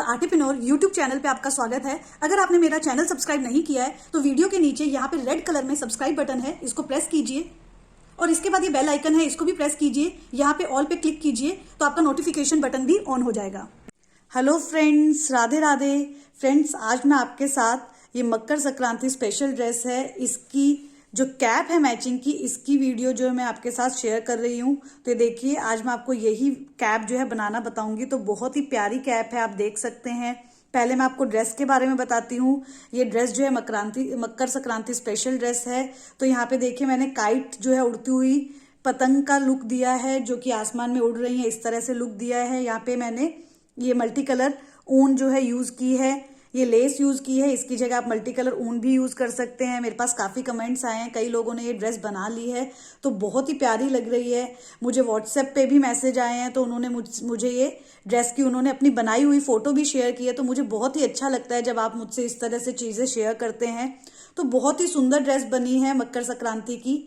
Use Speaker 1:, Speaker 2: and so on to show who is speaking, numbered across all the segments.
Speaker 1: आर्टिप्रेन्योर YouTube channel पे आपका स्वागत है। अगर आपने मेरा चैनल सब्सक्राइब नहीं किया है तो वीडियो के नीचे यहाँ पे रेड कलर में सब्सक्राइब बटन है, इसको प्रेस कीजिए और इसके बाद ये बेल आइकन है, इसको भी प्रेस कीजिए। यहाँ पे ऑल पे क्लिक कीजिए तो आपका नोटिफिकेशन बटन भी ऑन हो जाएगा। Hello friends, Radhe Radhe. Friends, आज मैं आपके साथ ये मकर संक्रांति स्पेशल ड्रेस है, इसकी जो कैप है मैचिंग की, इसकी वीडियो जो है मैं आपके साथ शेयर कर रही हूँ। तो देखिए, आज मैं आपको यही कैप जो है बनाना बताऊंगी। तो बहुत ही प्यारी कैप है, आप देख सकते हैं। पहले मैं आपको ड्रेस के बारे में बताती हूँ। ये ड्रेस जो है मकर संक्रांति स्पेशल ड्रेस है। तो यहाँ पे देखिए, मैंने काइट जो है उड़ती हुई पतंग का लुक दिया है, जो कि आसमान में उड़ रही है, इस तरह से लुक दिया है। यहाँ पे मैंने ये मल्टी कलर ऊन जो है यूज की है, ये लेस यूज की है। इसकी जगह आप मल्टी कलर ऊन भी यूज कर सकते हैं। मेरे पास काफी कमेंट्स आए हैं, कई लोगों ने ये ड्रेस बना ली है, तो बहुत ही प्यारी लग रही है। मुझे व्हाट्सएप पे भी मैसेज आए हैं, तो उन्होंने मुझे ये ड्रेस की उन्होंने अपनी बनाई हुई फोटो भी शेयर की है। तो मुझे बहुत ही अच्छा लगता है जब आप मुझसे इस तरह से चीजें शेयर करते हैं। तो बहुत ही सुंदर ड्रेस बनी है मकर संक्रांति की।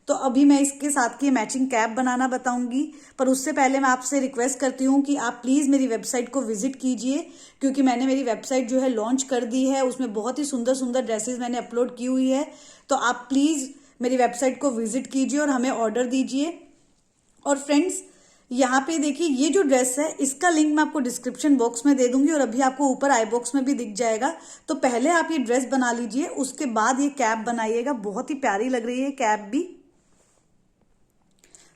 Speaker 1: तो अभी मैं इसके साथ की मैचिंग कैप बनाना बताऊंगी, पर उससे पहले मैं आपसे रिक्वेस्ट करती हूँ कि आप प्लीज मेरी वेबसाइट को विजिट कीजिए, क्योंकि मैंने मेरी वेबसाइट जो है लॉन्च कर दी है। उसमें बहुत ही सुंदर सुंदर ड्रेसेस मैंने अपलोड की हुई है। तो आप प्लीज मेरी वेबसाइट को विजिट कीजिए और हमें ऑर्डर दीजिए। और फ्रेंड्स, यहाँ पे देखिए, ये जो ड्रेस है इसका लिंक मैं आपको डिस्क्रिप्शन बॉक्स में दे दूंगी और अभी आपको ऊपर आई बॉक्स में भी दिख जाएगा। तो पहले आप ये ड्रेस बना लीजिए, उसके बाद ये कैप बनाइएगा। बहुत ही प्यारी लग रही है कैप भी।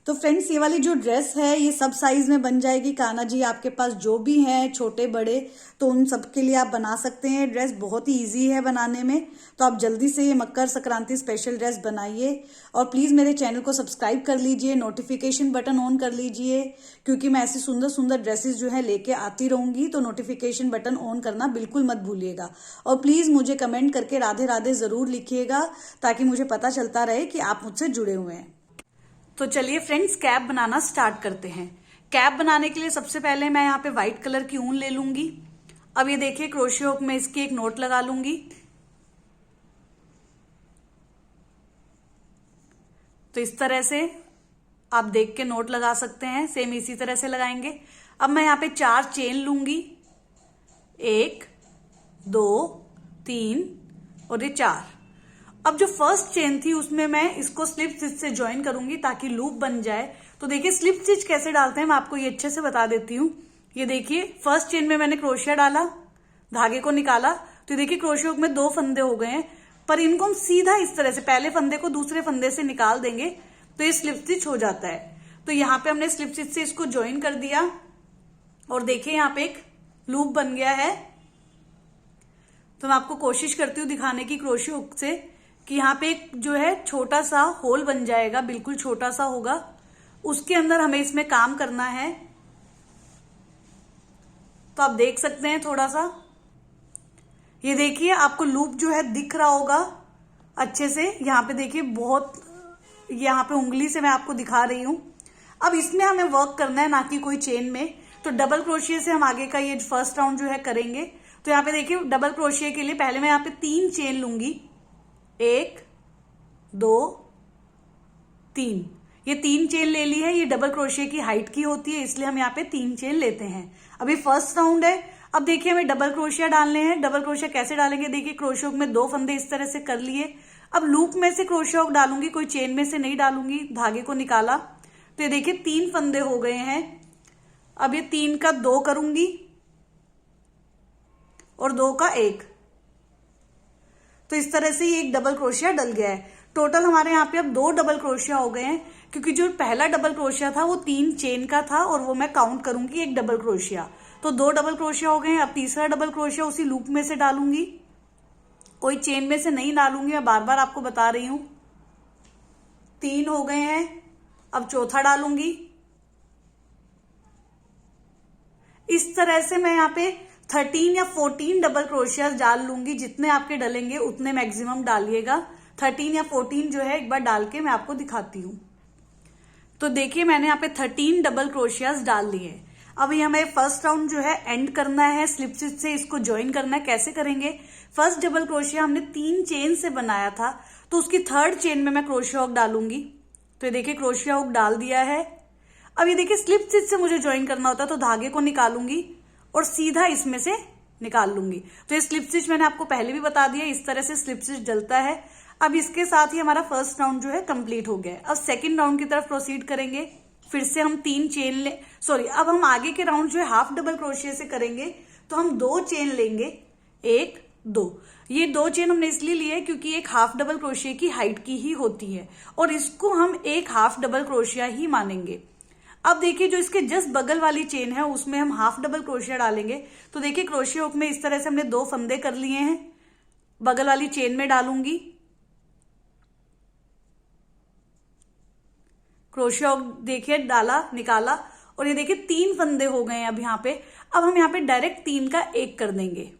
Speaker 1: तो फ्रेंड्स, ये वाली जो ड्रेस है ये सब साइज में बन जाएगी। कान्हा जी आपके पास जो भी हैं, छोटे बड़े, तो उन सब के लिए आप बना सकते हैं। ड्रेस बहुत ही इजी है बनाने में। तो आप जल्दी से ये मकर संक्रांति स्पेशल ड्रेस बनाइए और प्लीज मेरे चैनल को सब्सक्राइब कर लीजिए, नोटिफिकेशन बटन ऑन कर लीजिए, क्योंकि मैं ऐसी सुंदर सुंदर ड्रेसेस जो है लेके आती रहूंगी। तो नोटिफिकेशन बटन ऑन करना बिल्कुल मत भूलिएगा। और प्लीज मुझे कमेंट करके राधे राधे जरूर लिखिएगा, ताकि मुझे पता चलता रहे कि आप मुझसे जुड़े हुए हैं। तो चलिए फ्रेंड्स, कैप बनाना स्टार्ट करते हैं। कैप बनाने के लिए सबसे पहले मैं यहाँ पे व्हाइट कलर की ऊन ले लूंगी। अब ये देखिए, क्रोशियो हुक में इसकी एक नोट लगा लूंगी। तो इस तरह से आप देख के नोट लगा सकते हैं, सेम इसी तरह से लगाएंगे। अब मैं यहाँ पे 4 चेन लूंगी, 1 2 3 और ये 4। अब जो फर्स्ट चेन थी उसमें मैं इसको स्लिप स्टिच से ज्वाइन करूंगी ताकि लूप बन जाए। तो देखिए, स्लिप स्टिच कैसे डालते हैं मैं आपको ये अच्छे से बता देती हूँ। ये देखिए, फर्स्ट चेन में मैंने क्रोशिया डाला, धागे को निकाला, तो देखिए क्रोशिया में 2 फंदे हो गए हैं। पर इनको हम सीधा इस तरह से पहले फंदे को दूसरे फंदे से निकाल देंगे तो ये स्लिप स्टिच हो जाता है। तो यहाँ पे हमने स्लिप स्टिच से इसको ज्वाइन कर दिया और देखिए यहाँ पे एक लूप बन गया है। तो मैं आपको कोशिश करती हूँ दिखाने की क्रोशिया हुक से कि यहाँ पे एक जो है छोटा सा होल बन जाएगा, बिल्कुल छोटा सा होगा, उसके अंदर हमें इसमें काम करना है। तो आप देख सकते हैं थोड़ा सा, ये देखिए आपको लूप जो है दिख रहा होगा अच्छे से। यहाँ पे देखिए, बहुत यहाँ पे उंगली से मैं आपको दिखा रही हूं। अब इसमें हमें वर्क करना है, ना कि कोई चेन में। तो डबल क्रोशिया से हम आगे का ये फर्स्ट राउंड जो है करेंगे। तो यहाँ पे देखिए, डबल क्रोशिया के लिए पहले मैं यहाँ पे 3 चेन लूंगी, 1 2 3। ये 3 चेन ले ली है। ये डबल क्रोशिया की हाइट की होती है, इसलिए हम यहाँ पे 3 चेन लेते हैं। अभी फर्स्ट राउंड है। अब देखिए, हमें डबल क्रोशिया डालने हैं। डबल क्रोशिया कैसे डालेंगे, देखिए क्रोशिया हुक में 2 फंदे इस तरह से कर लिए। अब लूप में से क्रोशिया हुक डालूंगी, कोई चेन में से नहीं डालूंगी। धागे को निकाला तो ये देखिए 3 फंदे हो गए हैं। अब ये 3 का 2 करूंगी और 2 का 1। तो इस तरह से ये एक डबल क्रोशिया डल गया है। टोटल हमारे यहाँ पे अब 2 डबल क्रोशिया हो गए हैं, क्योंकि जो पहला डबल क्रोशिया था वो 3 चेन का था और वो मैं काउंट करूंगी 1 डबल क्रोशिया। तो 2 डबल क्रोशिया हो गए हैं। अब तीसरा डबल क्रोशिया उसी लूप में से डालूंगी, कोई चेन में से नहीं डालूंगी, मैं बार बार आपको बता रही हूं। 3 हो गए हैं। अब चौथा डालूंगी। इस तरह से मैं यहाँ पे 13 या 14 डबल क्रोशिया डाल लूंगी। जितने आपके डलेंगे उतने मैक्सिमम डालिएगा। 13 या 14 जो है एक बार डाल के मैं आपको दिखाती हूँ। तो देखिए, मैंने यहाँ पे 13 डबल क्रोशियाज डाल लिए। अभी हमें फर्स्ट राउंड जो है एंड करना है, स्लिप स्टिच से इसको ज्वाइन करना है। कैसे करेंगे, फर्स्ट डबल क्रोशिया हमने 3 चेन से बनाया था, तो उसकी 3rd चेन में मैं क्रोशिया हुक डालूंगी। तो ये देखिए, क्रोशिया हुक डाल दिया है। अब ये देखिए, स्लिप स्टिच से मुझे ज्वाइन करना होता है, तो धागे को निकालूंगी और सीधा इसमें से निकाल लूंगी। तो ये स्लिप स्टिच मैंने आपको पहले भी बता दिया, इस तरह से स्लिप स्टिच डलता है। अब इसके साथ ही हमारा फर्स्ट राउंड जो है कंप्लीट हो गया है। अब सेकंड राउंड की तरफ प्रोसीड करेंगे। फिर से हम 3 चेन अब हम आगे के राउंड जो है हाफ डबल क्रोशिया से करेंगे। तो हम 2 चेन लेंगे, 1 2। ये 2 चेन हमने इसलिए लिए क्योंकि एक हाफ डबल क्रोशिया की हाइट की ही होती है और इसको हम एक हाफ डबल क्रोशिया ही मानेंगे। अब देखिए जो इसके जस्ट बगल वाली चेन है उसमें हम हाफ डबल क्रोशिया डालेंगे। तो देखिए क्रोशिया हुक में इस तरह से हमने 2 फंदे कर लिए हैं, बगल वाली चेन में डालूंगी। क्रोशिया हुक देखिए डाला, निकाला और ये देखिए 3 फंदे हो गए हैं अब यहाँ पे। अब हम यहाँ पे डायरेक्ट 3 का 1 कर देंगे।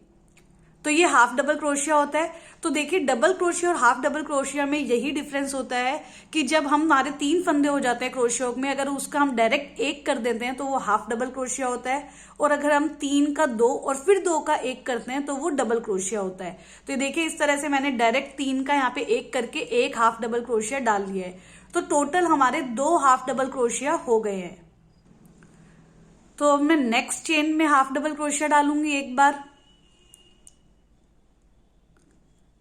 Speaker 1: तो ये हाफ डबल क्रोशिया होता है। तो देखिए डबल क्रोशिया और हाफ डबल क्रोशिया में यही डिफरेंस होता है कि जब हमारे 3 फंदे हो जाते हैं क्रोशिया हुक में, अगर उसका हम डायरेक्ट 1 कर देते हैं तो वो हाफ डबल क्रोशिया होता है, और अगर हम 3 का 2 और फिर 2 का 1 करते हैं तो वो डबल क्रोशिया होता है। तो देखिए इस तरह से मैंने डायरेक्ट 3 का यहाँ पे 1 करके एक हाफ डबल क्रोशिया डाल लिया है। तो टोटल हमारे 2 हाफ डबल क्रोशिया हो गए हैं। तो अब मैं नेक्स्ट चेन में हाफ डबल क्रोशिया डालूंगी एक बार।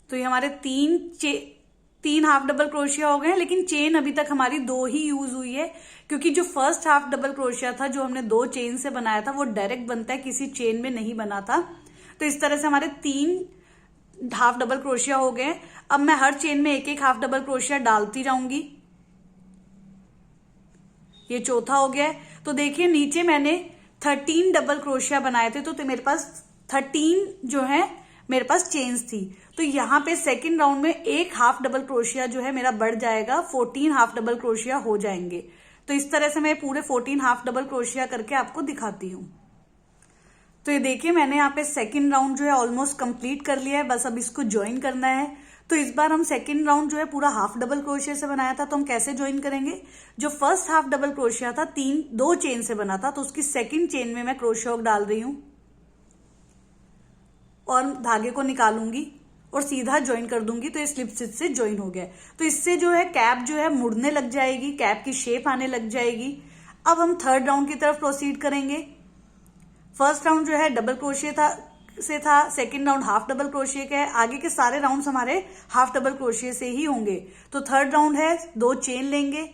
Speaker 1: तो ये हमारे 3 हाफ डबल क्रोशिया हो गए हैं, लेकिन चेन अभी तक हमारी 2 ही यूज हुई है क्योंकि जो फर्स्ट हाफ डबल क्रोशिया था जो हमने 2 चेन से बनाया था वो डायरेक्ट बनता है, किसी चेन में नहीं बना था। तो इस तरह से हमारे 3 हाफ डबल क्रोशिया हो गए। अब मैं हर चेन में एक हाफ डबल क्रोशिया डालती जाऊंगी। ये चौथा हो गया है। तो देखिए नीचे मैंने 13 डबल क्रोशिया बनाए थे, तो मेरे पास 13 जो है मेरे पास चेन्स थी। तो यहाँ पे सेकंड राउंड में एक हाफ डबल क्रोशिया जो है मेरा बढ़ जाएगा, 14 हाफ डबल क्रोशिया हो जाएंगे। तो इस तरह से मैं पूरे 14 हाफ डबल क्रोशिया करके आपको दिखाती हूँ। तो ये देखिए मैंने यहाँ पे सेकंड राउंड जो है ऑलमोस्ट कंप्लीट कर लिया है, बस अब इसको ज्वाइन करना है। तो इस बार हम सेकंड राउंड जो है पूरा हाफ डबल क्रोशिया से बनाया था, तो हम कैसे ज्वाइन करेंगे। जो फर्स्ट हाफ डबल क्रोशिया था 2 चेन से बना था, तो उसकी सेकंड चेन में मैं क्रोशिया हुक डाल रही हूं और धागे को निकालूंगी और सीधा ज्वाइन कर दूंगी। तो ये स्लिप स्टिच से ज्वाइन हो गया। तो इससे जो है कैप जो है मुड़ने लग जाएगी, कैप की शेप आने लग जाएगी। अब हम थर्ड राउंड की तरफ प्रोसीड करेंगे। फर्स्ट राउंड जो है डबल क्रोशिया था, second round half double crochet का है। आगे के सारे राउंड्स हमारे हाफ डबल क्रोशिया से ही होंगे। तो थर्ड राउंड है 2 चेन लेंगे।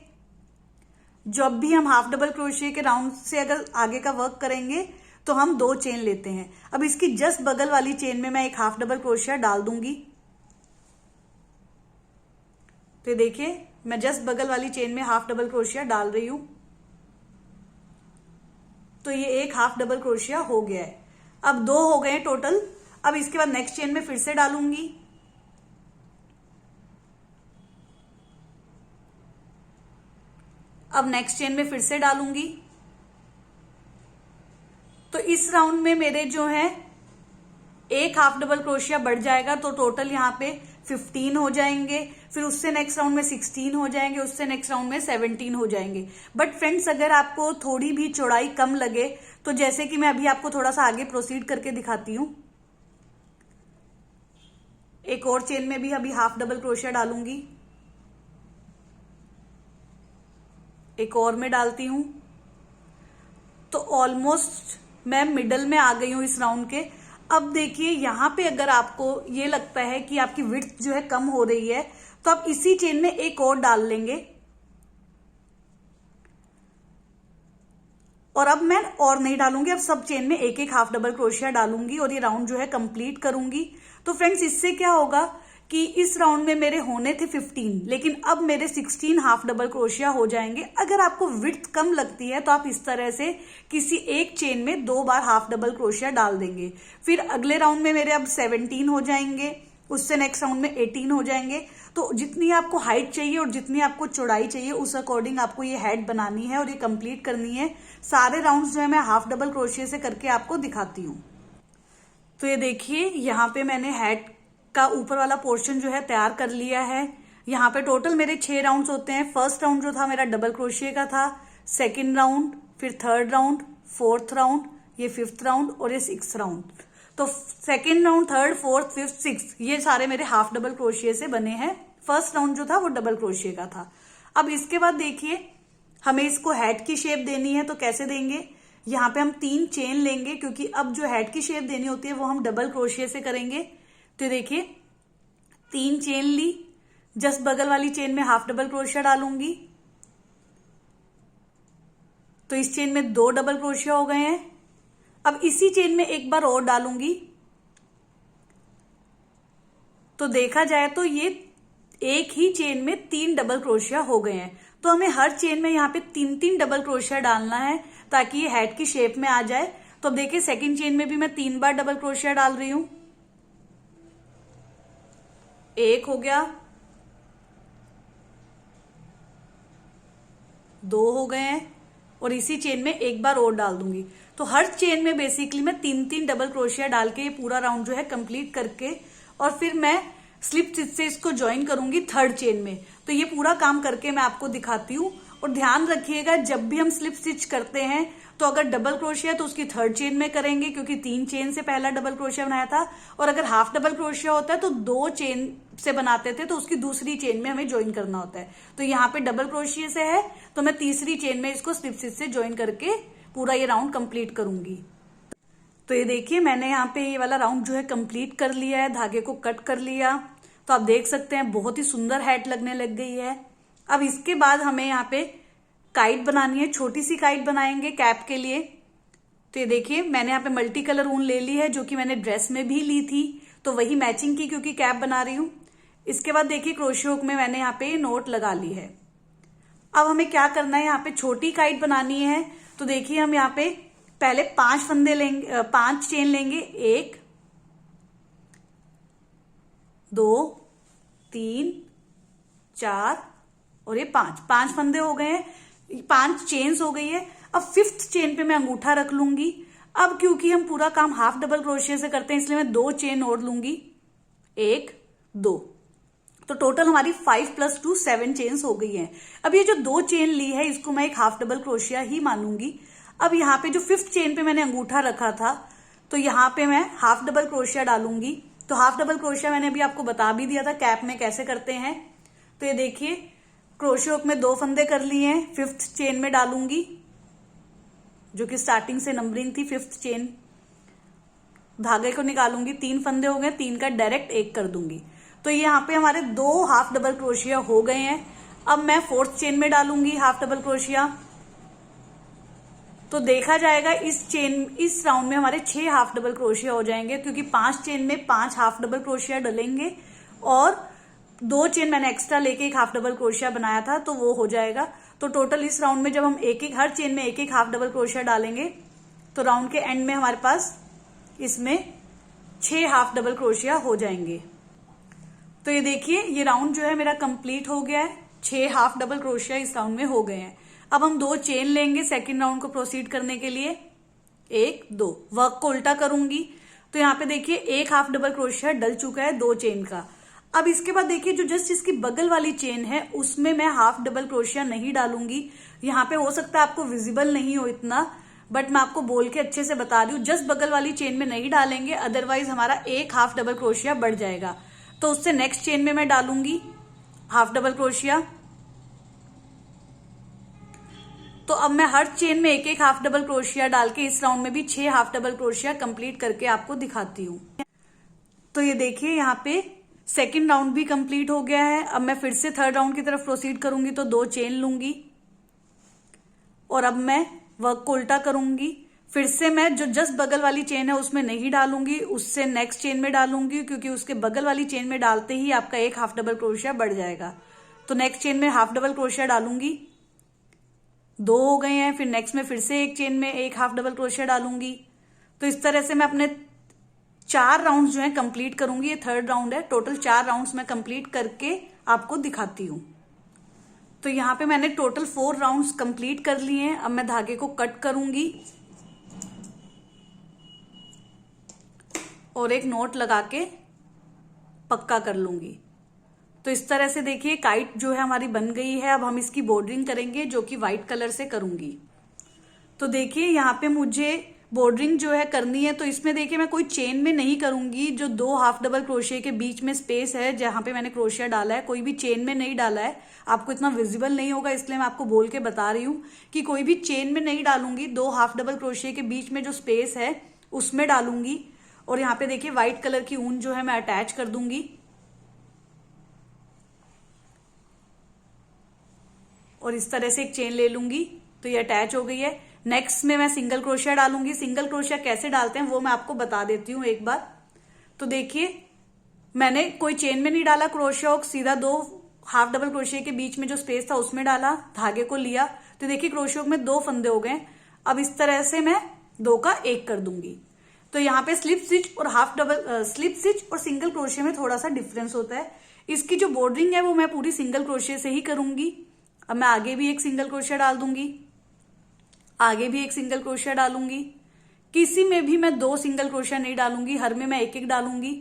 Speaker 1: जब भी हम हाफ डबल क्रोशिया के राउंड से अगर आगे का वर्क करेंगे तो हम 2 चेन लेते हैं। अब इसकी जस्ट बगल वाली चेन में मैं एक हाफ डबल क्रोशिया डाल दूंगी। तो देखिए मैं जस्ट बगल वाली चेन में हाफ डबल क्रोशिया डाल रही हूं। तो ये एक हाफ डबल क्रोशिया हो गया है। अब 2 हो गए टोटल। अब इसके बाद नेक्स्ट चेन में फिर से डालूंगी। अब नेक्स्ट चेन में फिर से डालूंगी। तो इस राउंड में मेरे जो है एक हाफ डबल क्रोशिया बढ़ जाएगा, तो टोटल यहां पे 15 हो जाएंगे। फिर उससे नेक्स्ट राउंड में 16 हो जाएंगे, उससे नेक्स्ट राउंड में 17 हो जाएंगे। बट फ्रेंड्स अगर आपको थोड़ी भी चौड़ाई कम लगे तो जैसे कि मैं अभी आपको थोड़ा सा आगे प्रोसीड करके दिखाती हूं। एक और चेन में भी अभी हाफ डबल क्रोशिया डालूंगी, एक और में डालती हूं। तो ऑलमोस्ट मैं मिडल में आ गई हूं इस राउंड के। अब देखिए यहां पे अगर आपको ये लगता है कि आपकी विड्थ जो है कम हो रही है तो आप इसी चेन में एक और डाल लेंगे। और अब मैं और नहीं डालूंगी, अब सब चेन में एक हाफ डबल क्रोशिया डालूंगी और ये राउंड जो है कंप्लीट करूंगी। तो फ्रेंड्स इससे क्या होगा कि इस राउंड में मेरे होने थे 15, लेकिन अब मेरे 16 हाफ डबल क्रोशिया हो जाएंगे। अगर आपको विड्थ कम लगती है तो आप इस तरह से किसी एक चेन में 2 बार हाफ डबल क्रोशिया डाल देंगे। फिर अगले राउंड में मेरे अब 17 हो जाएंगे, उससे नेक्स्ट राउंड में 18 हो जाएंगे। तो जितनी आपको हाइट चाहिए और जितनी आपको चौड़ाई चाहिए उस अकॉर्डिंग आपको ये हेड बनानी है और ये कंप्लीट करनी है। सारे राउंड्स जो है मैं हाफ डबल क्रोशिया से करके आपको दिखाती हूँ। तो ये देखिए यहाँ पे मैंने हेड का ऊपर वाला पोर्शन जो है तैयार कर लिया है। यहाँ पे टोटल मेरे 6 राउंड्स होते हैं। फर्स्ट राउंड जो था मेरा डबल क्रोशिया का था, सेकंड राउंड, फिर थर्ड राउंड, फोर्थ राउंड, ये 5th राउंड और ये 6th राउंड। तो second round, third, fourth, 5th, 6th ये सारे मेरे हाफ डबल क्रोशिया से बने हैं। फर्स्ट राउंड जो था वो डबल क्रोशिया का था। अब इसके बाद देखिए हमें इसको हेड की शेप देनी है, तो कैसे देंगे यहाँ पे हम 3 चेन लेंगे, क्योंकि अब जो हेड की शेप देनी होती है वो हम डबल क्रोशिया से करेंगे। तो देखिए 3 चेन ली, जस्ट बगल वाली चेन में हाफ डबल क्रोशिया डालूंगी, तो इस चेन में 2 डबल क्रोशिया हो गए हैं। अब इसी चेन में एक बार और डालूंगी, तो देखा जाए तो ये एक ही चेन में 3 डबल क्रोशिया हो गए हैं। तो हमें हर चेन में यहाँ पे 3-3 डबल क्रोशिया डालना है ताकि ये हेड की शेप में आ जाए। तो अब देखिए सेकंड चेन में भी मैं 3 बार डबल क्रोशिया डाल रही हूं। एक हो गया, 2 हो गए हैं, और इसी चेन में एक बार और डाल दूंगी। तो हर चेन में बेसिकली मैं 3-3 डबल क्रोशिया डाल के ये पूरा राउंड जो है कंप्लीट करके, और फिर मैं स्लिप स्टिच से इसको ज्वाइन करूंगी थर्ड चेन में। तो ये पूरा काम करके मैं आपको दिखाती हूँ। और ध्यान रखिएगा जब भी हम स्लिप स्टिच करते हैं तो अगर डबल क्रोशिया है तो उसकी थर्ड चेन में करेंगे, क्योंकि 3 चेन से पहला डबल क्रोशिया बनाया था। और अगर हाफ डबल क्रोशिया होता है तो 2 चेन से बनाते थे, तो उसकी दूसरी चेन में हमें ज्वाइन करना होता है। तो यहाँ पे डबल क्रोशिया से है तो मैं तीसरी चेन में इसको स्लिप स्टिच से ज्वाइन करके पूरा ये राउंड कंप्लीट करूंगी। तो ये देखिए मैंने यहाँ पे ये वाला राउंड जो है कंप्लीट कर लिया है, धागे को कट कर लिया। तो आप देख सकते हैं बहुत ही सुंदर हैट लगने लग गई है। अब इसके बाद हमें यहाँ पे काइट बनानी है, छोटी सी काइट बनाएंगे कैप के लिए। तो ये देखिए मैंने यहाँ पे मल्टी कलर ऊन ले ली है, जो कि मैंने ड्रेस में भी ली थी, तो वही मैचिंग की क्योंकि कैप बना रही हूं। इसके बाद देखिए क्रोशे हुक में मैंने यहाँ पे नोट लगा ली है। अब हमें क्या करना है, यहाँ पे छोटी काइट बनानी है। तो देखिए हम यहाँ पे पहले 5 फंदे लेंगे, 5 चेन लेंगे, 1 2 3 4 और ये 5 फंदे हो गए हैं, 5 चेन्स हो गई है। अब 5th चेन पे मैं अंगूठा रख लूंगी। अब क्योंकि हम पूरा काम हाफ डबल क्रोशिया से करते हैं इसलिए मैं 2 चेन और लूंगी, 1 2, तो टोटल हमारी 5 + 2 7 चेन्स हो गई हैं। अब ये जो 2 चेन ली है इसको मैं एक हाफ डबल क्रोशिया ही मानूंगी। अब यहाँ पे जो 5th चेन पे मैंने अंगूठा रखा था तो यहाँ पे मैं हाफ डबल क्रोशिया डालूंगी। तो हाफ डबल क्रोशिया मैंने अभी आपको बता भी दिया था कैप में कैसे करते हैं। तो ये देखिए क्रोशे हुक में 2 फंदे कर लिए हैं, 5th चेन में डालूंगी, जो कि स्टार्टिंग से नंबरिंग थी 5th चेन। धागे को निकालूंगी, 3 फंदे हो गए, 3 का डायरेक्ट 1 कर दूंगी। तो ये यहाँ पे हमारे 2 हाफ डबल क्रोशिया हो गए हैं। अब मैं 4th चेन में डालूंगी हाफ डबल क्रोशिया। तो देखा जाएगा इस राउंड में हमारे 6 हाफ डबल क्रोशिया हो जाएंगे, क्योंकि 5 चेन में 5 हाफ डबल क्रोशिया डलेंगे और 2 चेन मैंने एक्स्ट्रा लेके एक हाफ डबल क्रोशिया बनाया था, तो वो हो जाएगा। तो टोटल इस राउंड में जब हम हर चेन में एक हाफ डबल क्रोशिया डालेंगे तो राउंड के एंड में हमारे पास इसमें 6 हाफ डबल क्रोशिया हो जाएंगे। तो ये देखिए ये राउंड जो है मेरा कंप्लीट हो गया है, 6 हाफ डबल क्रोशिया इस राउंड में हो गए हैं। अब हम 2 चेन लेंगे सेकेंड राउंड को प्रोसीड करने के लिए, 1 2, वर्क को उल्टा करूंगी। तो यहाँ पे देखिए एक हाफ डबल क्रोशिया डल चुका है 2 चेन का। अब इसके बाद देखिए जो जस्ट इसकी बगल वाली चेन है उसमें मैं हाफ डबल क्रोशिया नहीं डालूंगी। यहाँ पे हो सकता है आपको विजिबल नहीं हो इतना, बट मैं आपको बोल के अच्छे से बता रही हूँ, जस्ट बगल वाली चेन में नहीं डालेंगे, अदरवाइज हमारा एक हाफ डबल क्रोशिया बढ़ जाएगा। तो उससे नेक्स्ट चेन में मैं डालूंगी हाफ डबल क्रोशिया। तो अब मैं हर चेन में एक हाफ डबल क्रोशिया डाल के इस राउंड में भी 6 हाफ डबल क्रोशिया कंप्लीट करके आपको दिखाती हूँ। तो ये देखिए यहाँ पे सेकेंड राउंड भी कंप्लीट हो गया है। अब मैं फिर से थर्ड राउंड की तरफ प्रोसीड करूंगी, तो 2 चेन लूंगी और अब मैं वर्क को उल्टा करूंगी। फिर से मैं जो जस्ट बगल वाली चेन है उसमें नहीं डालूंगी, उससे नेक्स्ट चेन में डालूंगी, क्योंकि उसके बगल वाली चेन में डालते ही आपका एक हाफ डबल क्रोशिया बढ़ जाएगा। तो नेक्स्ट चेन में हाफ डबल क्रोशिया डालूंगी, 2 हो गए हैं। फिर नेक्स्ट में फिर से एक चेन में एक हाफ डबल क्रोशिया डालूंगी। तो इस तरह से मैं अपने 4 राउंड जो है कंप्लीट करूंगी। ये थर्ड राउंड है, टोटल 4 राउंड्स मैं कंप्लीट करके आपको दिखाती हूँ। तो यहाँ पे मैंने टोटल 4 राउंड्स कंप्लीट कर लिए हैं। अब मैं धागे को कट करूंगी और एक नोट लगा के पक्का कर लूंगी। तो इस तरह से देखिए काइट जो है हमारी बन गई है। अब हम इसकी बॉर्डरिंग करेंगे, जो कि व्हाइट कलर से करूंगी। तो देखिए यहाँ पे मुझे बॉर्डरिंग जो है करनी है, तो इसमें देखिए मैं कोई चेन में नहीं करूंगी। जो 2 हाफ डबल क्रोशिया के बीच में स्पेस है जहां पे मैंने क्रोशिया डाला है, कोई भी चेन में नहीं डाला है। आपको इतना विजिबल नहीं होगा इसलिए मैं आपको बोल के बता रही हूँ कि कोई भी चेन में नहीं डालूंगी। 2 हाफ डबल क्रोशिया के बीच में जो स्पेस है उसमें डालूंगी। और यहाँ पे देखिए व्हाइट कलर की ऊन जो है मैं अटैच कर दूंगी और इस तरह से एक चेन ले लूंगी तो ये अटैच हो गई है। नेक्स्ट में मैं सिंगल क्रोशिया डालूंगी। सिंगल क्रोशिया कैसे डालते हैं वो मैं आपको बता देती हूँ एक बार। तो देखिए मैंने कोई चेन में नहीं डाला क्रोशिया, और सीधा 2 हाफ डबल क्रोशिया के बीच में जो स्पेस था उसमें डाला, धागे को लिया। तो देखिए क्रोशिया में 2 फंदे हो गए। अब इस तरह से मैं 2 का 1 कर दूंगी। तो यहाँ पे स्लिप स्टिच और स्लिप स्टिच और सिंगल क्रोशिया में थोड़ा सा डिफरेंस होता है। इसकी जो बॉर्डरिंग है वो मैं पूरी सिंगल क्रोशिया से ही करूंगी। अब मैं आगे भी एक सिंगल क्रोशिया डाल दूंगी, आगे भी एक सिंगल क्रोशिया डालूंगी। किसी में भी मैं 2 सिंगल क्रोशिया नहीं डालूंगी, हर में मैं एक एक डालूंगी।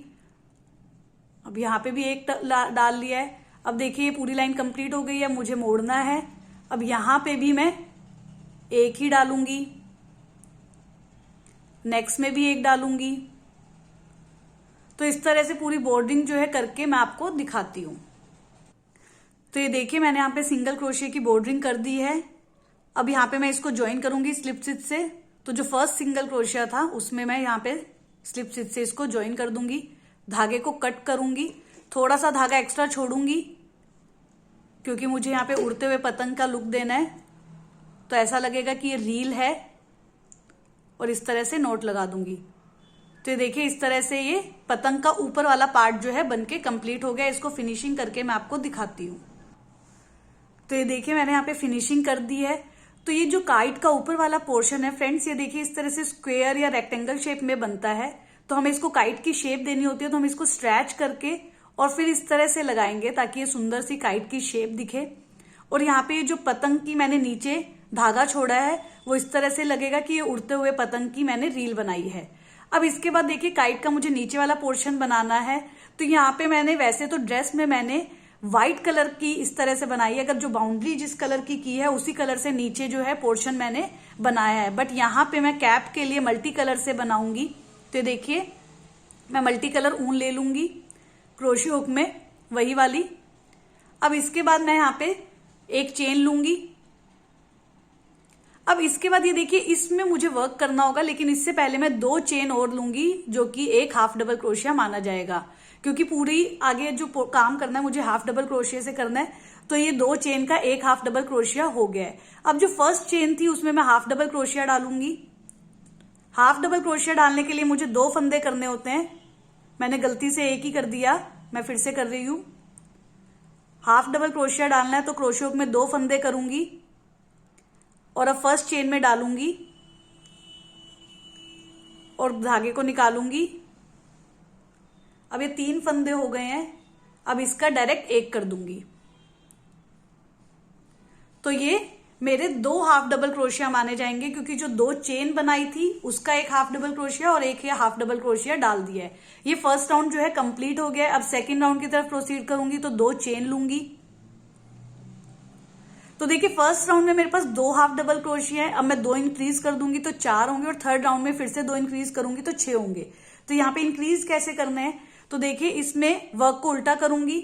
Speaker 1: अब यहाँ पे भी एक डाल लिया है। अब देखिए ये पूरी लाइन कंप्लीट हो गई है, मुझे मोड़ना है। अब यहाँ पे भी मैं एक ही डालूंगी, नेक्स्ट में भी एक डालूंगी। तो इस तरह से पूरी बॉर्डरिंग जो है करके मैं आपको दिखाती हूँ। तो ये देखिए मैंने यहाँ पे सिंगल क्रोशिया की बॉर्डरिंग कर दी है। अब यहाँ पे मैं इसको ज्वाइन करूंगी स्लिप स्टिच से। तो जो फर्स्ट सिंगल क्रोशिया था उसमें मैं यहाँ पे स्लिप स्टिच से इसको ज्वाइन कर दूंगी। धागे को कट करूंगी, थोड़ा सा धागा एक्स्ट्रा छोड़ूंगी क्योंकि मुझे यहाँ पे उड़ते हुए पतंग का लुक देना है। तो ऐसा लगेगा कि ये रील है और इस तरह से नोट लगा दूंगी। तो ये देखिए इस तरह से ये पतंग का ऊपर वाला पार्ट जो है बनके कंप्लीट हो गया। इसको फिनिशिंग करके मैं आपको दिखाती हूँ। तो ये देखिए मैंने यहाँ पे फिनिशिंग कर दी है। तो ये जो काइट का ऊपर वाला पोर्शन है फ्रेंड्स, ये देखिए इस तरह से स्क्वायर या रेक्टेंगल शेप में बनता है। तो हमें इसको काइट की शेप देनी होती है, तो हम इसको स्ट्रेच करके और फिर इस तरह से लगाएंगे ताकि ये सुंदर सी काइट की शेप दिखे। और यहाँ पे जो पतंग की मैंने नीचे धागा छोड़ा है वो इस तरह से लगेगा कि ये उड़ते हुए पतंग की मैंने रील बनाई है। अब इसके बाद देखिए काइट का मुझे नीचे वाला पोर्शन बनाना है। तो यहाँ पे मैंने वैसे तो ड्रेस में मैंने व्हाइट कलर की इस तरह से बनाई है। अगर जो बाउंड्री जिस कलर की है उसी कलर से नीचे जो है पोर्शन मैंने बनाया है। बट यहाँ पे मैं कैप के लिए मल्टी कलर से बनाऊंगी। तो देखिए मैं मल्टी कलर ऊन ले लूंगी क्रोशिया हुक में, वही वाली। अब इसके बाद मैं यहाँ पे एक चेन लूंगी। अब इसके बाद ये देखिए इसमें मुझे वर्क करना होगा, लेकिन इससे पहले मैं 2 चेन और लूंगी जो कि एक हाफ डबल क्रोशिया माना जाएगा, क्योंकि पूरी आगे जो काम करना है मुझे हाफ डबल क्रोशिया से करना है। तो ये 2 चेन का एक हाफ डबल क्रोशिया हो गया है। अब जो फर्स्ट चेन थी उसमें मैं हाफ डबल क्रोशिया डालूंगी। हाफ डबल क्रोशिया डालने के लिए मुझे 2 फंदे करने होते हैं। मैंने गलती से एक ही कर दिया, मैं फिर से कर रही हूं। हाफ डबल क्रोशिया डालना है तो क्रोशिया हुक में 2 फंदे करूंगी और अब फर्स्ट चेन में डालूंगी और धागे को निकालूंगी। अब ये 3 फंदे हो गए हैं। अब इसका डायरेक्ट एक कर दूंगी। तो ये मेरे 2 हाफ डबल क्रोशिया माने जाएंगे, क्योंकि जो 2 चेन बनाई थी उसका एक हाफ डबल क्रोशिया और एक हाफ डबल क्रोशिया डाल दिया है। ये फर्स्ट राउंड जो है कंप्लीट हो गया है। अब सेकंड राउंड की तरफ प्रोसीड करूंगी तो 2 चेन लूंगी। तो देखिए फर्स्ट राउंड में मेरे पास 2 हाफ डबल क्रोशिया है। अब मैं 2 इंक्रीज कर दूंगी तो 4 होंगे और थर्ड राउंड में फिर से 2 इंक्रीज करूंगी तो 6 होंगे। तो यहाँ पे इंक्रीज कैसे करना है, तो देखिए इसमें वर्क को उल्टा करूंगी।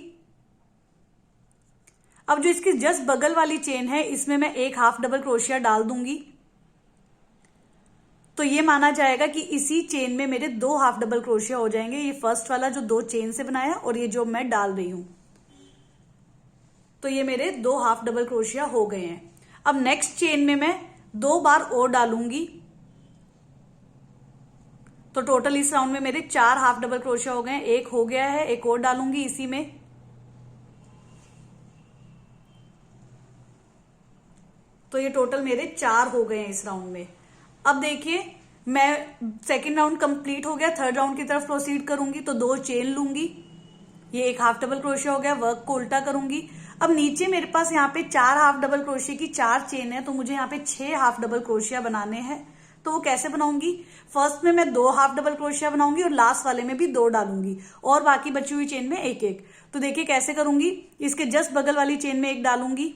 Speaker 1: अब जो इसकी जस्ट बगल वाली चेन है इसमें मैं एक हाफ डबल क्रोशिया डाल दूंगी। तो ये माना जाएगा कि इसी चेन में मेरे 2 हाफ डबल क्रोशिया हो जाएंगे। ये फर्स्ट वाला जो 2 चेन से बनाया और ये जो मैं डाल रही हूं, तो ये मेरे 2 हाफ डबल क्रोशिया हो गए हैं। अब नेक्स्ट चेन में मैं 2 बार और डालूंगी। तो टोटल इस राउंड में मेरे 4 हाफ डबल क्रोशिया हो गए हैं। एक हो गया है, एक और डालूंगी इसी में। तो ये टोटल मेरे 4 हो गए हैं इस राउंड में। अब देखिए मैं सेकेंड राउंड कंप्लीट हो गया, थर्ड राउंड की तरफ प्रोसीड करूंगी तो 2 चेन लूंगी। ये एक हाफ डबल क्रोशिया हो गया, वर्क को उल्टा करूंगी। अब नीचे मेरे पास यहाँ पे 4 हाफ डबल क्रोशिया की 4 चेन है, तो मुझे यहाँ पे 6 हाफ डबल क्रोशिया बनाने हैं। तो वो कैसे बनाऊंगी, फर्स्ट में मैं 2 हाफ डबल क्रोशिया बनाऊंगी और लास्ट वाले में भी 2 डालूंगी और बाकी बची हुई चेन में एक एक। तो देखिए कैसे करूंगी, इसके जस्ट बगल वाली चेन में एक डालूंगी।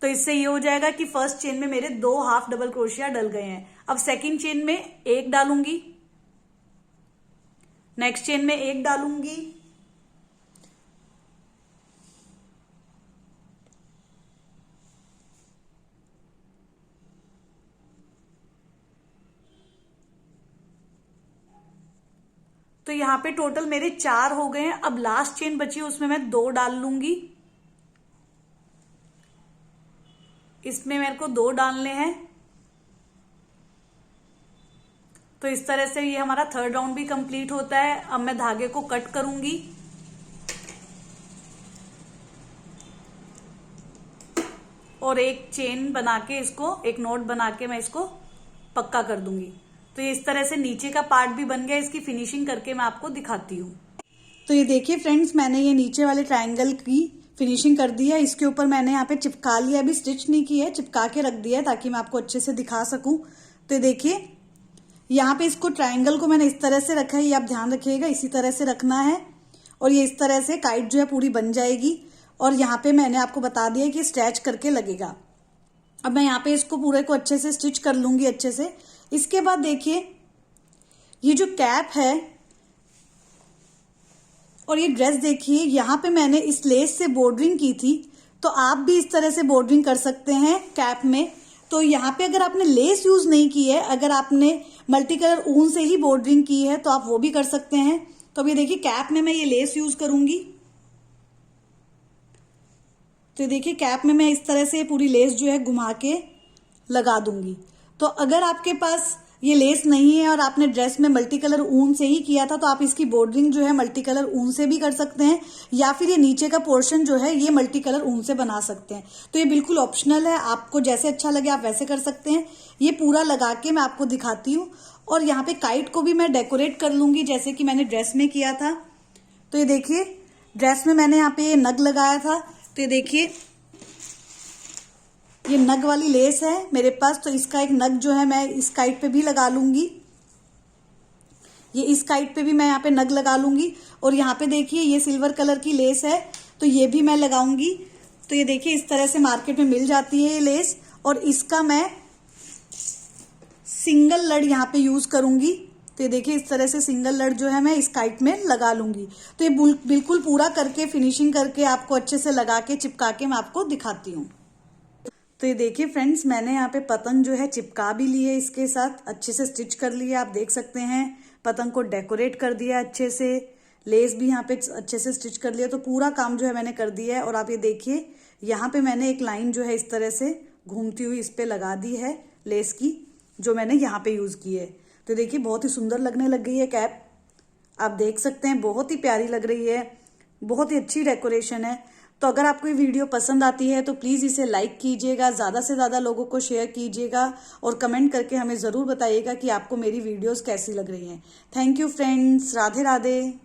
Speaker 1: तो इससे ये हो जाएगा कि फर्स्ट चेन में मेरे 2 हाफ डबल क्रोशिया डल गए हैं। अब सेकंड चेन में 1 डालूंगी, नेक्स्ट चेन में 1 डालूंगी, तो यहां पे टोटल मेरे 4 हो गए हैं। अब लास्ट चेन बची है उसमें मैं 2 डाल लूंगी, इसमें मेरे को 2 डालने हैं। तो इस तरह से ये हमारा थर्ड राउंड भी कंप्लीट होता है। अब मैं धागे को कट करूंगी और एक चेन बना के इसको, एक नॉट बना के मैं इसको पक्का कर दूंगी। तो ये इस तरह से नीचे का पार्ट भी बन गया। इसकी फिनिशिंग करके मैं आपको दिखाती हूँ। तो ये देखिए फ्रेंड्स, मैंने ये नीचे वाले ट्रायंगल की फिनिशिंग कर दी है। इसके ऊपर मैंने यहाँ पे चिपका लिया, अभी स्टिच नहीं की है, चिपका के रख दिया है ताकि मैं आपको अच्छे से दिखा सकूं। तो देखिए यहाँ पे इसको ट्रायंगल को मैंने इस तरह से रखा है, ये आप ध्यान रखिएगा, इसी तरह से रखना है। और ये इस तरह से काइट जो है पूरी बन जाएगी। और यहाँ पे मैंने आपको बता दिया कि स्ट्रेच करके लगेगा। अब मैं यहाँ पे इसको पूरे को अच्छे से स्टिच कर लूंगी अच्छे से। इसके बाद देखिए ये जो कैप है और ये ड्रेस देखिए, यहाँ पे मैंने इस लेस से बॉर्डरिंग की थी। तो आप भी इस तरह से बॉर्डरिंग कर सकते हैं कैप में। तो यहाँ पे अगर आपने लेस यूज नहीं की है, अगर आपने मल्टी कलर ऊन से ही बॉर्डरिंग की है तो आप वो भी कर सकते हैं। तो अभी देखिए कैप में मैं ये लेस यूज करूंगी। तो देखिए कैप में मैं इस तरह से पूरी लेस जो है घुमा के लगा दूंगी। तो अगर आपके पास ये लेस नहीं है और आपने ड्रेस में मल्टी कलर ऊन से ही किया था तो आप इसकी बॉर्डरिंग जो है मल्टी कलर ऊन से भी कर सकते हैं, या फिर ये नीचे का पोर्शन जो है ये मल्टी कलर ऊन से बना सकते हैं। तो ये बिल्कुल ऑप्शनल है, आपको जैसे अच्छा लगे आप वैसे कर सकते हैं। ये पूरा लगा के मैं आपको दिखाती हूँ। और यहाँ पे काइट को भी मैं डेकोरेट कर लूंगी जैसे कि मैंने ड्रेस में किया था। तो ये देखिए ड्रेस में मैंने यहाँ पे ये नग लगाया था। तो ये देखिए ये नग वाली लेस है मेरे पास, तो इसका एक नग जो है मैं इस काइट पे भी लगा लूंगी। ये इस काइट पे भी मैं यहाँ पे नग लगा लूंगी। और यहाँ पे देखिए ये सिल्वर कलर की लेस है तो ये भी मैं लगाऊंगी। तो ये देखिए इस तरह से मार्केट में मिल जाती है ये लेस। और इसका मैं सिंगल लड़ यहाँ पे यूज करूंगी। तो ये देखिए इस तरह से सिंगल लड़ जो है मैं इस काइट में लगा लूंगी। तो ये बिल्कुल पूरा करके फिनिशिंग करके आपको अच्छे से लगा के चिपका के मैं आपको दिखाती हूँ। तो ये देखिए फ्रेंड्स, मैंने यहाँ पे पतंग जो है चिपका भी ली है, इसके साथ अच्छे से स्टिच कर लिया। आप देख सकते हैं पतंग को डेकोरेट कर दिया अच्छे से, लेस भी यहाँ पे अच्छे से स्टिच कर लिया। तो पूरा काम जो है मैंने कर दिया है। और आप ये देखिए यहाँ पे मैंने एक लाइन जो है इस तरह से घूमती हुई इस पे लगा दी है लेस की, जो मैंने यहाँ पे यूज की है। तो देखिए बहुत ही सुंदर लगने लग गई है कैप, आप देख सकते हैं बहुत ही प्यारी लग रही है, बहुत ही अच्छी डेकोरेशन है। तो अगर आपको ये वीडियो पसंद आती है तो प्लीज़ इसे लाइक कीजिएगा, ज़्यादा से ज़्यादा लोगों को शेयर कीजिएगा और कमेंट करके हमें ज़रूर बताइएगा कि आपको मेरी वीडियोस कैसी लग रही हैं। Thank you friends, Radhe Radhe.